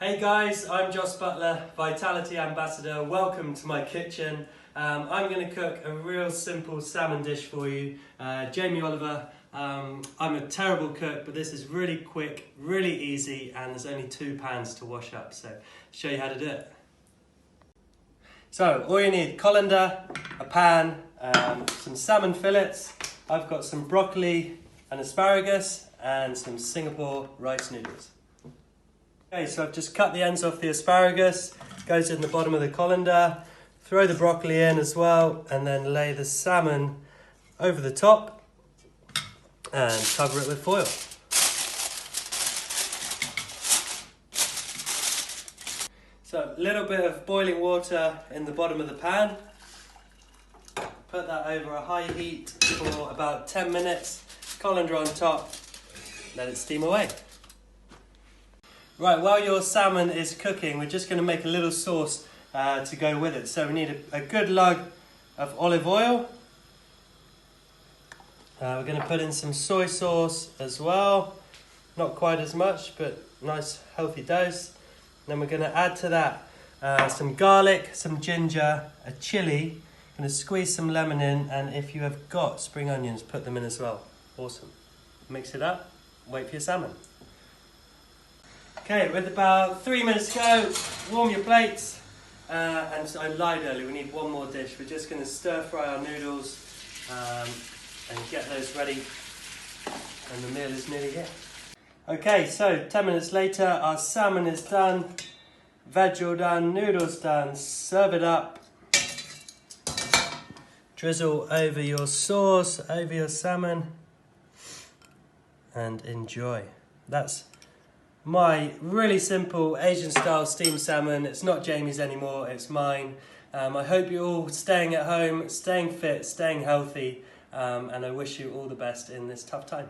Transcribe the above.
Hey guys, I'm Jos Buttler, Vitality Ambassador. Welcome to my kitchen. I'm going to cook a real simple salmon dish for you. Jamie Oliver, I'm a terrible cook, but this is really quick, really easy, and there's only 2 pans to wash up, so I'll show you how to do it. So all you need, colander, a pan, some salmon fillets. I've got some broccoli and asparagus and some Singapore rice noodles. Okay, so I've just cut the ends off the asparagus, goes in the bottom of the colander, throw the broccoli in as well, and then lay the salmon over the top and cover it with foil. So a little bit of boiling water in the bottom of the pan. Put that over a high heat for about 10 minutes, colander on top, let it steam away. Right, while your salmon is cooking, we're just going to make a little sauce to go with it. So we need a good lug of olive oil. We're going to put in some soy sauce as well. Not quite as much, but nice healthy dose. Then we're going to add to that some garlic, some ginger, a chilli. Going to squeeze some lemon in, and if you have got spring onions, put them in as well. Awesome. Mix it up, wait for your salmon. Okay, with about 3 minutes to go, warm your plates. And so I lied earlier, we need one more dish. We're just going to stir fry our noodles and get those ready, and the meal is nearly here. Okay, so 10 minutes later, our salmon is done, veg all done, noodles done. Serve it up. Drizzle over your sauce, over your salmon, and enjoy. That's my really simple Asian style steamed salmon. It's not Jamie's anymore, it's mine. I hope you're all staying at home, staying fit, staying healthy, and I wish you all the best in this tough time.